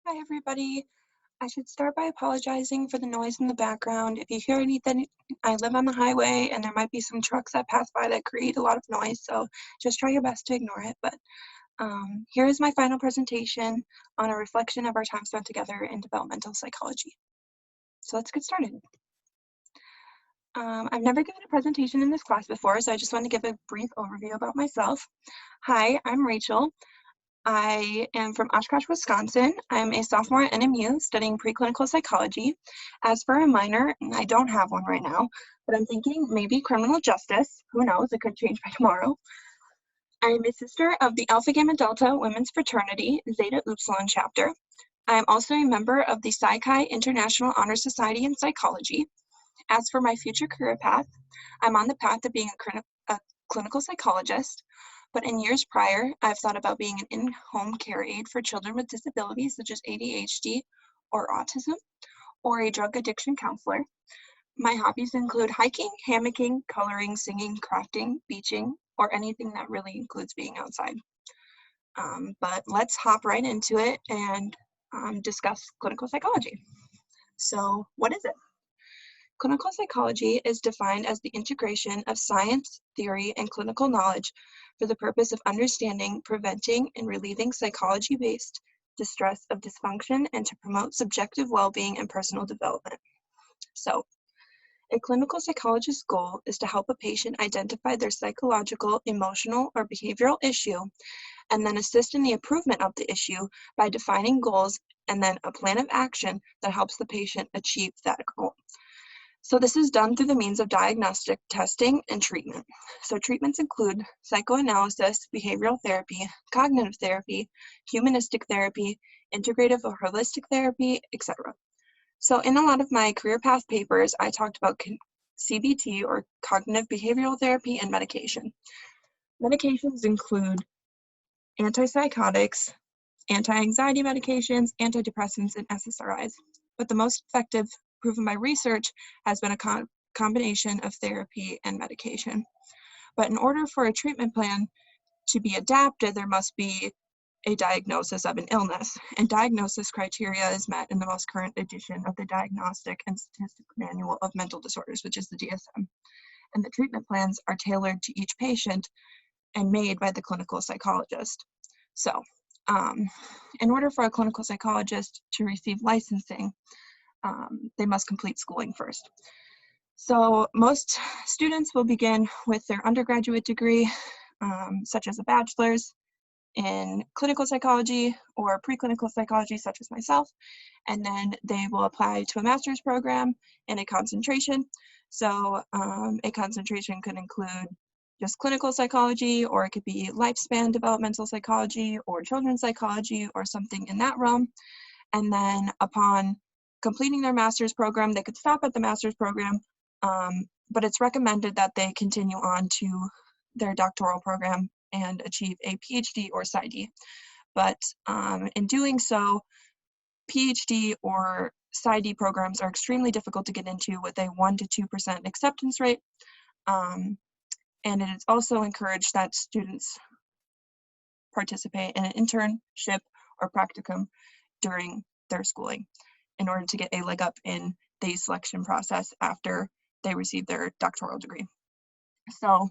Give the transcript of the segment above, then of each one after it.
Hi, everybody. I should start by apologizing for the noise in the background. If you hear anything, I live on the highway and there might be some trucks that pass by that create a lot of noise, so just try your best to ignore it. But here is my final presentation on a reflection of our time spent together in developmental psychology. So let's get started. I've never given a presentation in this class before, so I just want to give a brief overview about myself. Hi, I'm Rachel. I am from Oshkosh, Wisconsin. I'm a sophomore at NMU studying preclinical psychology. As for a minor, I don't have one right now, but I'm thinking maybe criminal justice. Who knows? It could change by tomorrow. I am a sister of the Alpha Gamma Delta Women's Fraternity Zeta Upsilon chapter. I am also a member of the Psi Chi International Honor Society in Psychology. As for my future career path, I'm on the path of being a clinical psychologist, but in years prior, I've thought about being an in-home care aide for children with disabilities such as ADHD or autism, or a drug addiction counselor. My hobbies include hiking, hammocking, coloring, singing, crafting, beaching, or anything that really includes being outside. But let's hop right into it and discuss clinical psychology. So what is it? Clinical psychology is defined as the integration of science, theory, and clinical knowledge for the purpose of understanding, preventing, and relieving psychology-based distress of dysfunction and to promote subjective well-being and personal development. So, a clinical psychologist's goal is to help a patient identify their psychological, emotional, or behavioral issue, and then assist in the improvement of the issue by defining goals and then a plan of action that helps the patient achieve that goal. So this is done through the means of diagnostic testing and treatment. So treatments include psychoanalysis, behavioral therapy, cognitive therapy, humanistic therapy, integrative or holistic therapy, etc. So in a lot of my career path papers, I talked about CBT or cognitive behavioral therapy and medication. Medications include antipsychotics, anti-anxiety medications, antidepressants, and SSRIs. But the most effective, proven by research, has been a combination of therapy and medication. But in order for a treatment plan to be adapted, there must be a diagnosis of an illness, and diagnosis criteria is met in the most current edition of the Diagnostic and Statistical Manual of Mental Disorders, which is the DSM. And the treatment plans are tailored to each patient and made by the clinical psychologist. So, in order for a clinical psychologist to receive licensing, they must complete schooling first. So most students will begin with their undergraduate degree, such as a bachelor's in clinical psychology or preclinical psychology, such as myself, and then they will apply to a master's program in a concentration. So a concentration could include just clinical psychology, or it could be lifespan developmental psychology or children's psychology or something in that realm. And then upon completing their master's program, they could stop at the master's program, but it's recommended that they continue on to their doctoral program and achieve a PhD or PsyD. But in doing so, PhD or PsyD programs are extremely difficult to get into with a 1% to 2% acceptance rate. And it is also encouraged that students participate in an internship or practicum during their schooling in order to get a leg up in the selection process after they receive their doctoral degree. So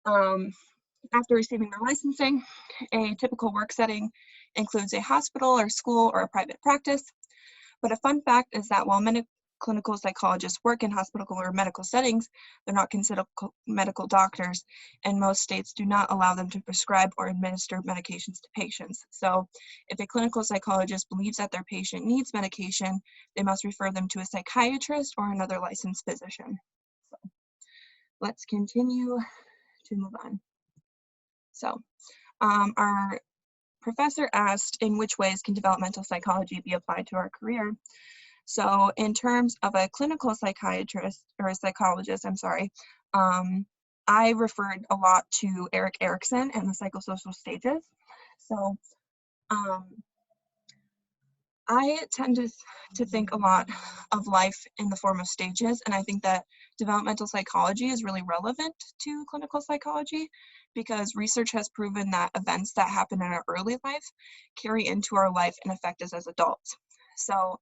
after receiving their licensing, a typical work setting includes a hospital or school or a private practice. But a fun fact is that while many clinical psychologists work in hospital or medical settings, they're not considered medical doctors, and most states do not allow them to prescribe or administer medications to patients. So if a clinical psychologist believes that their patient needs medication, they must refer them to a psychiatrist or another licensed physician. So let's continue to move on. So our professor asked, in which ways can developmental psychology be applied to our career? So in terms of a clinical psychiatrist, or a psychologist, I referred a lot to Erik Erikson and the psychosocial stages. So I tend to think a lot of life in the form of stages, and I think that developmental psychology is really relevant to clinical psychology because research has proven that events that happen in our early life carry into our life and affect us as adults. So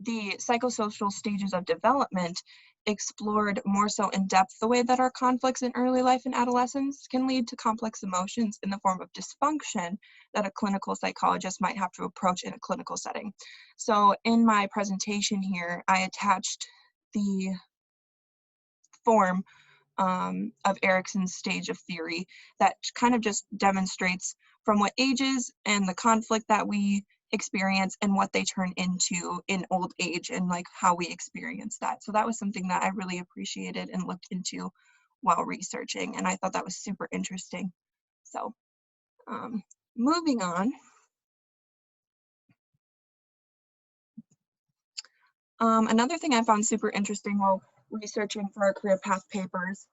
the psychosocial stages of development explored more so in depth the way that our conflicts in early life and adolescence can lead to complex emotions in the form of dysfunction that a clinical psychologist might have to approach in a clinical setting. So in my presentation here, I attached the form of Erikson's stage of theory that kind of just demonstrates from what ages and the conflict that we experience and what they turn into in old age and like how we experience that. So that was something that I really appreciated and looked into while researching, and I thought that was super interesting. So moving on. Another thing I found super interesting while researching for our career path papers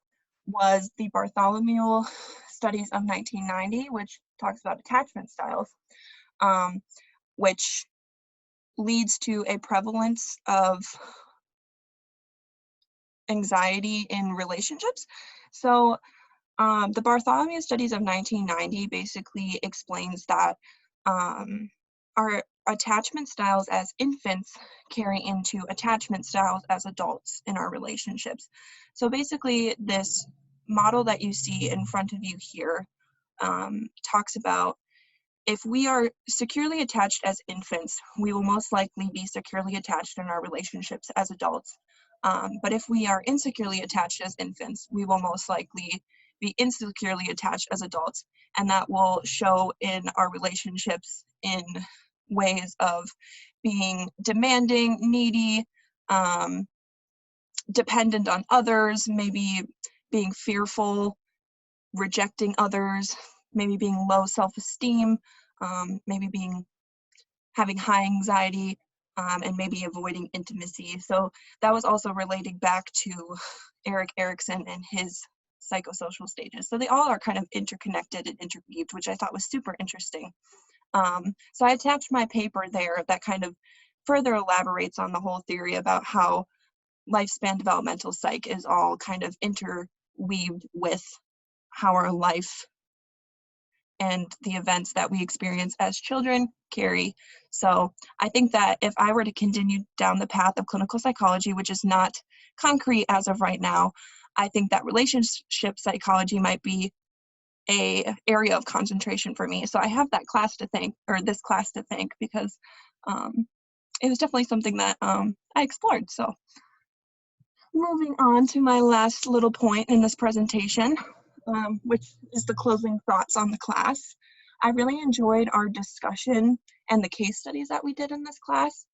was the Bartholomew studies of 1990, which talks about attachment styles, which leads to a prevalence of anxiety in relationships. So the Bartholomew studies of 1990 basically explains that our attachment styles as infants carry into attachment styles as adults in our relationships. So basically this model that you see in front of you here talks about if we are securely attached as infants, we will most likely be securely attached in our relationships as adults. But if we are insecurely attached as infants, we will most likely be insecurely attached as adults, and that will show in our relationships in ways of being demanding, needy, dependent on others, maybe being fearful, rejecting others, maybe being low self-esteem, maybe having high anxiety, and maybe avoiding intimacy. So that was also relating back to Erik Erikson and his psychosocial stages. So they all are kind of interconnected and interweaved, which I thought was super interesting. So I attached my paper there that kind of further elaborates on the whole theory about how lifespan developmental psych is all kind of interweaved with how our life and the events that we experience as children carry. So I think that if I were to continue down the path of clinical psychology, which is not concrete as of right now, I think that relationship psychology might be a area of concentration for me. So I have that class to thank, or this class to thank, because it was definitely something that I explored. So moving on to my last little point in this presentation, which is the closing thoughts on the class. I really enjoyed our discussion and the case studies that we did in this class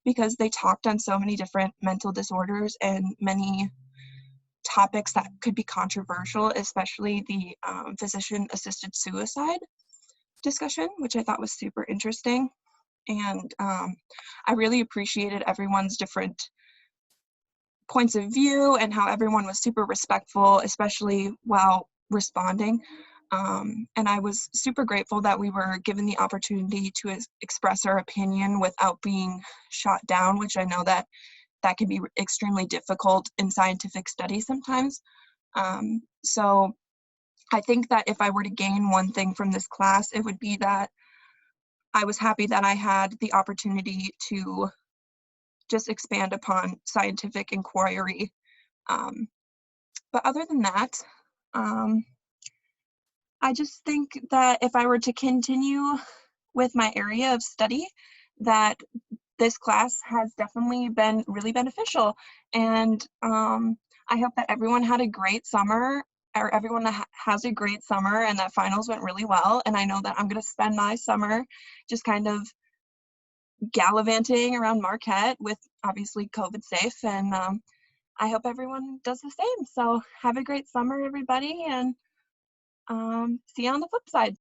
because they talked on so many different mental disorders and many topics that could be controversial, especially the physician-assisted suicide discussion, which I thought was super interesting. And I really appreciated everyone's different points of view and how everyone was super respectful, especially while responding. And I was super grateful that we were given the opportunity to express our opinion without being shot down, which I know that can be extremely difficult in scientific studies sometimes. So I think that if I were to gain one thing from this class, it would be that I was happy that I had the opportunity to just expand upon scientific inquiry. But other than that, I just think that if I were to continue with my area of study, that this class has definitely been really beneficial. And I hope that everyone had a great summer, or everyone that has a great summer, and that finals went really well. And I know that I'm going to spend my summer just kind of gallivanting around Marquette with obviously COVID safe. And I hope everyone does the same. So have a great summer, everybody, and see you on the flip side.